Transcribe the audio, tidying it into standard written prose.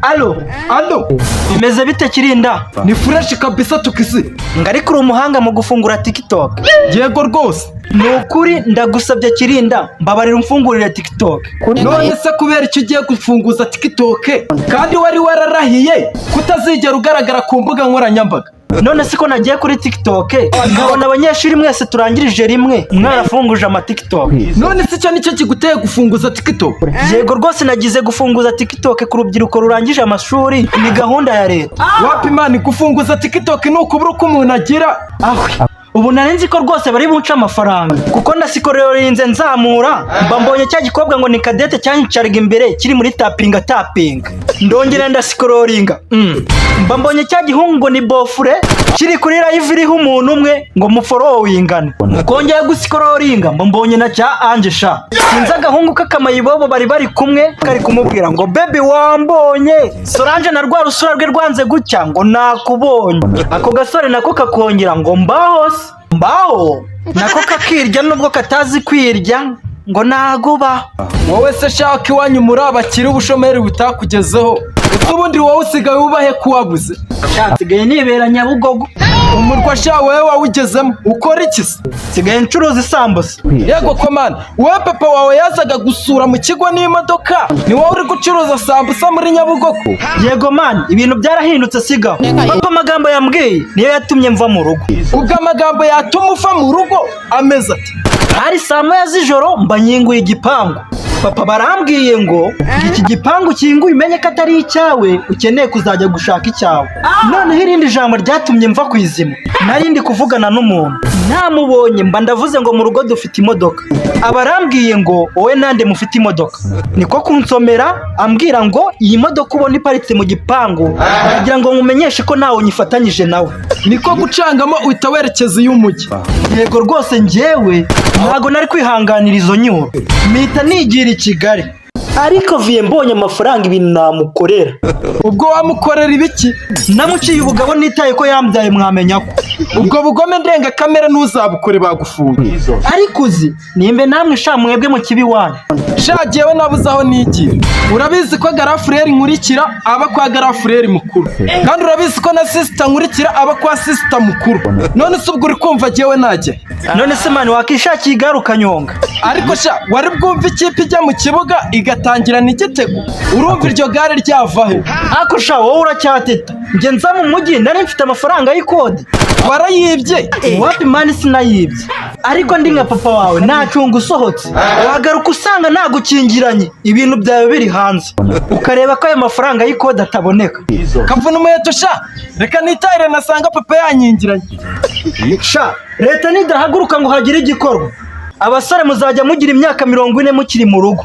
Alo. Bimeze bite Kirinda? Ni fresh kabisa tukisi. Ngariko uri umuhanga mu gufungura TikTok. Yego rwose. Nukuri ndagusabye Kirinda, mbabarira umfungurire TikTok. None se kubera icyo ugiye gufunguza TikTok kandi wari wararahiye kutazigera ugaragara ku mbuga nkoranyambaga? None siko nagiye kuri TikTok nkabona abanyeshuri mwese turangirije rimwe mwarafunguje ama TikTok. None se cyo nicyo kiguteye gufunguza TikTok? Yego rwose nagize gufunguza TikTok ku rubyiruko rurangije amashuri, ni gahunda ya leta. Wapi mani, gufunguza TikTok ni ukubura uko umuntu agira. Ubu narenzi ko rwose bari bunca amafaranga kuko ndasikorinze nzamura mba mbonye cya gikobwa ngo ni Cadette cyanyicaraga imbere kiri muri tapinga ndongera ndasikororinga mba mbonye cya gihungu ni Bofure kiri kuri live iriho umuntu umwe ngo mufollowingane kongera gusikororinga mba mbonye na cya Angesha sinza agahungu k'akamayibobo bari kumwe kari kumubwira ngo baby wambonye Solange na rwa rusura rwe rwanze gucya ngo nakubonye ako gasore nako kakongera ngo mbaho nako kakirya nubwo katazi kwirya ngo naguba. Wowe se shaka iwanyu muri abakiri ubushomeri butakugezeho, ese ubundi wowe usigaye ubahe kuwabuze? Nsigaye nibera Nyabugogo. Umurwa sha wewe wawugezemo ukora iki se? Nsigaye ncuruza isambusa. Yego komana, wowe papa wawe yazaga gusura mu kigo n'imodoka, ni wowe uri gucuruza sambusa muri Nyabugogo? Yego man, ibintu byarahindutse sigaho. Papa amagambo yambwiye niyo yatumye mva mu rugo. Ubwo amagambo yatuma uva mu rugo ameze ati? Hari saa moya z'ijoro mba nyinguye igipangu. Papa barambwiye ngo iki gipangu kinguye umenye ko atari icyawe, ukeneye kuzajya gushaka icyawe. Noneho irindi jambo ryatumye mva ku izima, narindi kuvugana n'umuntu namubonye mba ndavuze ngo mu rugo dufite imodoka. Abarambwiye ngo wowe nande mufite imodoka, niko kunsomera ambwira ngo iyi modoka ubona iparitse mu gipangu kugira ngo nkumenyeshe ko nawe unyifatanyije nawe. Niko gucangamo uhita werekeza y'umujyi. Yego rwose njyewe ntago nari kwihanganira izo nyuro, mpita nigira i Kigali. Ariko viye mbonye amafaranga ibintu namukorera. Ubwo wamukorera ibiki? Namuciye ubugabo nitaye ko yambyaye mwamenya ko. Ubwo bugome ndenga kamera ntuzabukore bagufunga. Ariko uzi nimbe namwe sha mwebwe mu kibi wanyu. Shagiyewe nabuze aho nigira. Urabizi ko Garafureri nkurikira aba kwa Garafureri mukuru, kandi urabizi ko na sister nkurikira aba kwa sister mukuru. None se ubwo uri kumva jewe najye? None se mani wakishakiye igaruka nyonga. Ariko sha wari bwumva ikipe ijya mu kibuga igatangirana igitego, urumva iryo gare ryavahe? Ako sha wowe uracyateta. Nge nza mu mujyi nari mfite amafaranga y'ikode. Warayibye? Wapi mani sinayibye. Ariko ndi nka papa wawe nacunga usohotse wagaruka usanga nagukingiranye ibintu byawe biri hanze, ukareba ko ayo mafaranga y'ikode ataboneka. Kavuna umuheto sha, reka nitahire nasanga papa yanyingiranye. Sha leta nidahaguruka ngo hagire igikorwa, abasore muzajya mugira imyaka 40 mukiri mu rugo.